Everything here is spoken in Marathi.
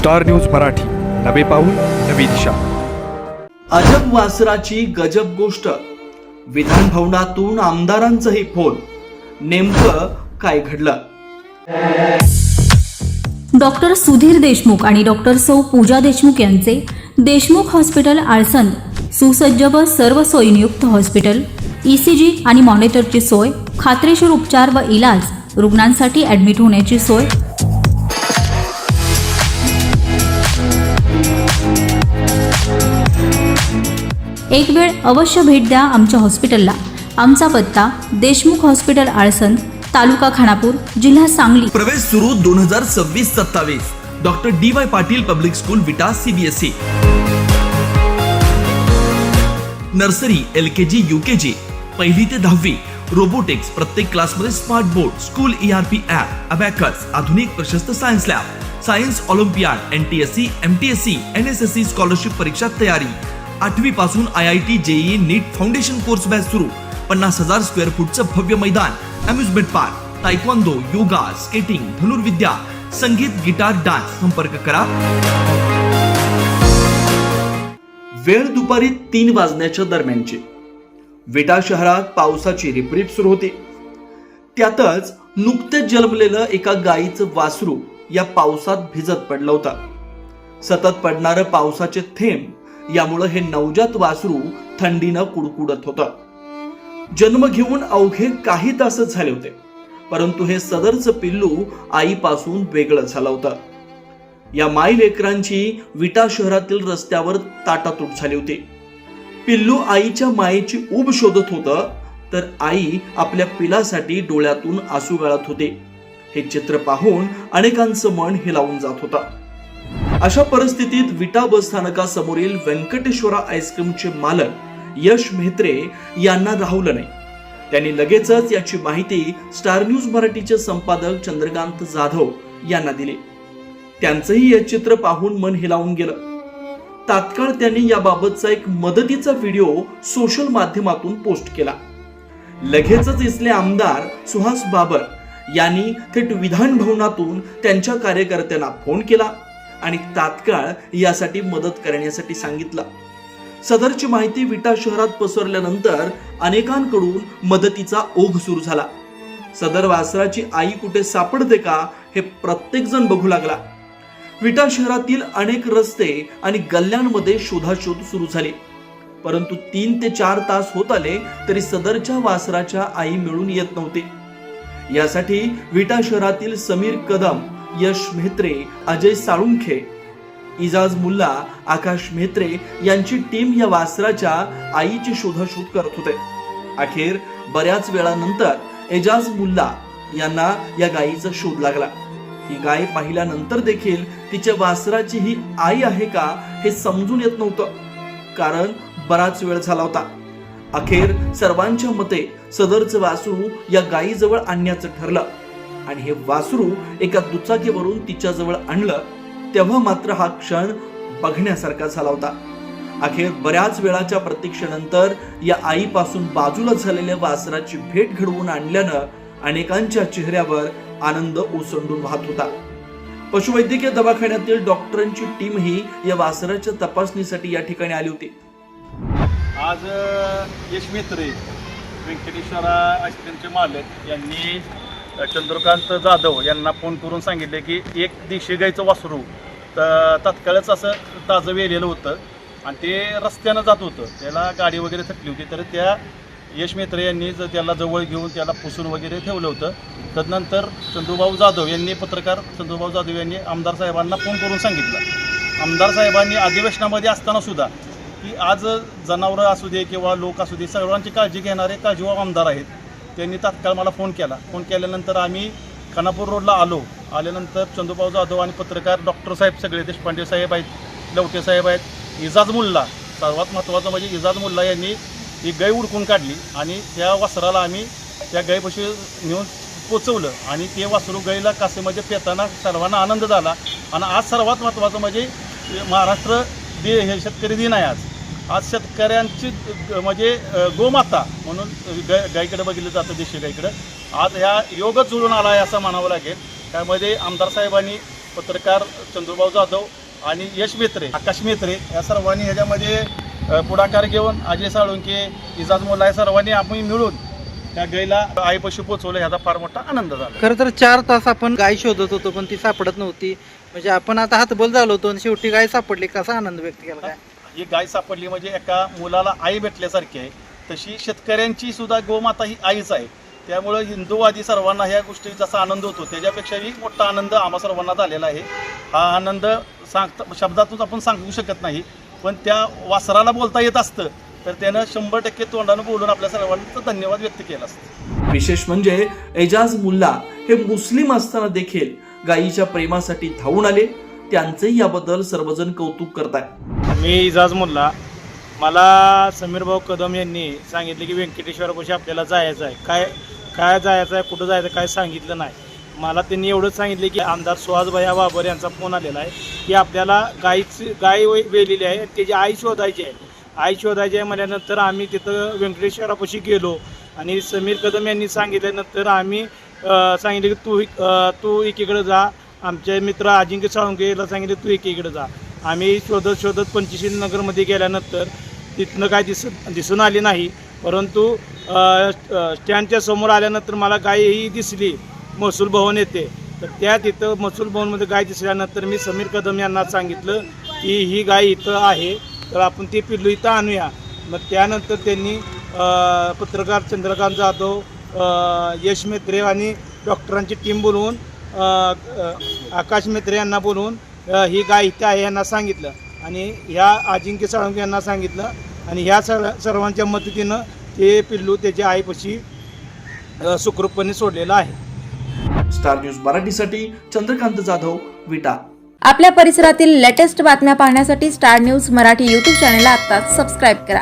स्टार न्यूज मराठी, नवे पाऊल नवी दिशा. अजब वासराची गजब गोष्ट. विधान भवनातून आमदारांचाही फोन. नेमकं काय घडलं? डॉक्टर सुधीर देशमुख आणि डॉक्टर सौ पूजा देशमुख यांचे देशमुख हॉस्पिटल आळसंद सुसज्ज व सर्व सोयीयुक्त हॉस्पिटल, ECG आणि मॉनिटरची सोय, खात्रीशीर उपचार व इलाज, रुग्णांसाठी ॲडमिट होण्याची सोय. एक वेळ अवश्य भेट द्या आमच्या हॉस्पिटलला. आमचा पत्ता देशमुख हॉस्पिटल आळसंद, तालुका खानापूर, जिल्हा सांगली. प्रवेश सुरू 2026-27. Doctor DY Patil public school विटा CBSE. नर्सरी, LKG, UKG, 1ली ते 10वी. रोबोटिक्स, प्रत्येक क्लासमध्ये smart board, school ERP app, abacus, आधुनिक प्रशस्त science lab, science Olympiad, NTSC, MTSC, NSSC scholarship परीक्षा तयारी. 8वी पासून IIT, JEE, नीट फाउंडेशन कोर्स बॅच सुरू. 50,000 स्क्वेअर फूटचं भव्य मैदान, amusement park, taekwondo, yoga, skating, धनुर्विद्या, संगीत, गिटार, डान्स. संपर्क करा. वेळ दुपारी 3 वाजण्याच्या दरम्यानची. विटा शहरात पावसाची रिपरिप सुरू होती. त्यातच नुकतेच जन्मलेलं एका गायीचं वासरू या पावसात भिजत पडलं होतं. सतत पडणारं पावसाचे थेंब यामुळे हे नवजात वासरू थंडीनं कुडकुडत होतं. जन्म घेऊन अवघे काही तासच झाले होते, परंतु हे सदरचं पिल्लू आईपासून वेगळं झालं होतं. या माय लेकरांची विटा शहरातील रस्त्यावर ताटातूट झाली होती. पिल्लू आईच्या मायेची ऊब शोधत होतं, तर आई आपल्या पिलासाठी डोळ्यातून आसू गाळत होते. हे चित्र पाहून अनेकांचं मन हेलावून जात होतं. अशा परिस्थितीत विटा बस स्थानकासमोरील व्यंकटेश्वरा आईस्क्रीमचे मालक यश म्हेत्रे यांना राहवलं नाही. त्यांनी लगेचच याची माहिती स्टार न्यूज मराठीचे संपादक चंद्रकांत जाधव यांना दिली. त्यांचंही हे चित्र पाहून मन हेलावून गेलं. तात्काळ त्यांनी याबाबतचा एक मदतीचा व्हिडिओ सोशल माध्यमातून पोस्ट केला. लगेचच इथले आमदार सुहास बाबर यांनी थेट विधान भवनातून त्यांच्या कार्यकर्त्यांना फोन केला आणि तात्काळ यासाठी मदत करण्यासाठी सांगितलं. सदरची माहिती विटा शहरात पसरल्यानंतर अनेकांकडून मदतीचा ओघ सुरू झाला. सदर वासराची आई कुठे सापडते का हे प्रत्येक जण बघू लागला. विटा शहरातील अनेक रस्ते आणि गल्ल्यांमध्ये शोधाशोध सुरू झाली, परंतु 3 ते 4 तास होत आले तरी सदरच्या वासराच्या आई मिळून येत नव्हती. यासाठी विटा शहरातील समीर कदम, यश म्हेत्रे, अजय साळुंखे, इजाज मुल्ला, आकाश म्हेत्रे यांची टीम या वासराच्या आईची शोधाशोध करत होते. अखेर बऱ्याच वेळानंतर एजाज मुल्ला यांना या गायीचा शोध लागला. ही गाय पाहिल्यानंतर देखील तिच्या वासराची ही आई आहे का हे समजून येत नव्हतं, कारण बराच वेळ झाला होता. अखेर सर्वांच्या मते सदरचं वासरू या गायीजवळ आणण्याचं ठरलं आणि हे वासरू एका दुचाकीवरून तिच्याजवळ आणलं. तेव्हा मात्र हा क्षण बघण्यासारखा झाला होता. अखेर बऱ्याच वेळाच्या प्रतीक्षेनंतर या आईपासून बाजूला झालेल्या वासराची भेट घडवून आणल्यानं अनेकांच्या चेहऱ्यावर आनंद ओसंडून वाहत होता. पशुवैद्यकीय दवाखान्यातील डॉक्टरांची टीमही या वासराच्या तपासणीसाठी या ठिकाणी आली होती. आज यश म्हेत्रे, व्यंकटेश्वरा आईस्क्रीमचे मालक यांनी चंद्रकांत जाधव यांना फोन करून सांगितले की एक देशी गाईचं वासरू तात्काळच असं ताजं वेलेलं होतं आणि ते रस्त्यानं जात होतं. त्याला गाडी वगैरे थकली होती, तर त्या यश म्हेत्रे यांनी त्याला जवळ घेऊन त्याला पुसून वगैरे ठेवलं होतं. तदनंतर चंदूभाऊ जाधव यांनी, पत्रकार चंदूभाऊ जाधव यांनी आमदार साहेबांना फोन करून सांगितलं. आमदार साहेबांनी अधिवेशनामध्ये असताना सुद्धा की आज जनावरं असू दे किंवा लोक असू दे, सर्वांची काळजी घेणारे काळजीवाहू आमदार आहेत. त्यांनी तात्काळ मला फोन केला. फोन केल्यानंतर आम्ही खानापूर रोडला आल्यानंतर चंदूभाऊ जाधव आणि पत्रकार डॉक्टर साहेब सगळे, देशपांडे साहेब आहेत, लवटे साहेब आहेत, इजाज मुल्ला, सर्वात महत्त्वाचं म्हणजे इजाज मुल्ला यांनी ही गाय उडकून काढली आणि त्या वासराला आम्ही त्या गायपाशी नेऊन पोचवलं आणि ते वासरू गायीला कासेमध्ये पेताना सर्वांना आनंद झाला. आणि आज सर्वात महत्त्वाचं म्हणजे महाराष्ट्र हे शेतकरी दिन आहे. आज शेतकऱ्यांची म्हणजे गोमाता म्हणून गायीकडे बघितलं जातं, देशी गायीकडं. आज ह्या योगच जुळून आला आहे असं म्हणावं लागेल. त्यामध्ये आमदार साहेबांनी पत्रकार चंद्रभाऊ जाधव आणि यश मेत्रे, आकाश मेत्रे या सर्वांनी ह्याच्यामध्ये पुढाकार घेऊन अजय साळुंके, इजाज मोल्ला या सर्वांनी आम्ही मिळून त्या गायीला आईपाशी पोहोचवलं. ह्याचा फार मोठा आनंद झाला. खरं तर 4 तास आपण गाय शोधत होतो पण ती सापडत नव्हती. म्हणजे आपण आता हातबल झालो होतो आणि शेवटी गाय सापडली. कसा आनंद व्यक्त केला काय? ही गाय सापडली म्हणजे एका मुलाला आई भेटल्यासारखी आहे. तशी शेतकऱ्यांची सुद्धा गोमाता ही आईच आहे. त्यामुळं हिंदूवादी सर्वांना ह्या गोष्टी जसा आनंद होतो त्याच्यापेक्षाही मोठा आनंद आम्हा सर्वांना झालेला आहे. हा आनंद शब्दातून आपण सांगू शकत नाही, पण त्या वासराला बोलता येत असतं तर त्यानं 100% तोंडानं बोलून आपल्या सर्वांचा धन्यवाद व्यक्त केला असतं. विशेष म्हणजे एजाज मुल्ला हे मुस्लिम असताना देखील गायीच्या प्रेमासाठी धावून आले. त्यांचेही याबद्दल सर्वजण कौतुक करतायत. मी इजाज मुल्ला. मला समीर भाऊ कदम यांनी सांगितले की व्यंकटेश्वरापाशी आपल्याला जायचं आहे. काय जायचं आहे, कुठं जायचं काय सांगितलं नाही. मला त्यांनी एवढंच सांगितले की आमदार सुहासभाई बाबर यांचा फोन आलेला आहे की आपल्याला गाय वेलेली आहे, त्याची आई शोधायची आहे. आई शोधायची आहे म्हटल्यानंतर आम्ही तिथं व्यंकटेश्वरापाशी गेलो आणि समीर कदम यांनी सांगितल्यानंतर आम्ही सांगितले की तू एकीकडे जा. आमचे मित्र अजिंक्य साळुंकेला सांगितले तू एकीकडे जा. आम्ही शोधत पंचशील नगरमध्ये गेल्यानंतर तिथनं काय दिसून आली नाही. परंतु स्टँडच्या समोर आल्यानंतर मला गाय ही दिसली. महसूल भवन येते तर तिथं महसूल भवनमध्ये गाय दिसल्यानंतर मी समीर कदम यांना सांगितलं की ही गाय इथं आहे तर आपण ती पिल्लू इथं आणूया. मग त्यानंतर त्यांनी पत्रकार चंद्रकांत जाधव, यश मेत्रे आणि डॉक्टरांची टीम बोलवून आकाश मेत्रे यांना बोलवून ही गाय इथे आहे यांना सांगितलं आणि ह्या अजिंक्य साळुंके यांना सांगितलं आणि ह्या सर्वांच्या मदतीनं ते पिल्लू त्याच्या आईपाशी सुखरूपपणे सोडलेलं आहे. स्टार न्यूज मराठीसाठी चंद्रकांत जाधव, विटा. आपल्या परिसरातील लेटेस्ट बातम्या पाहण्यासाठी स्टार न्यूज मराठी यूट्यूब चॅनलला आत्ताच सबस्क्राईब करा.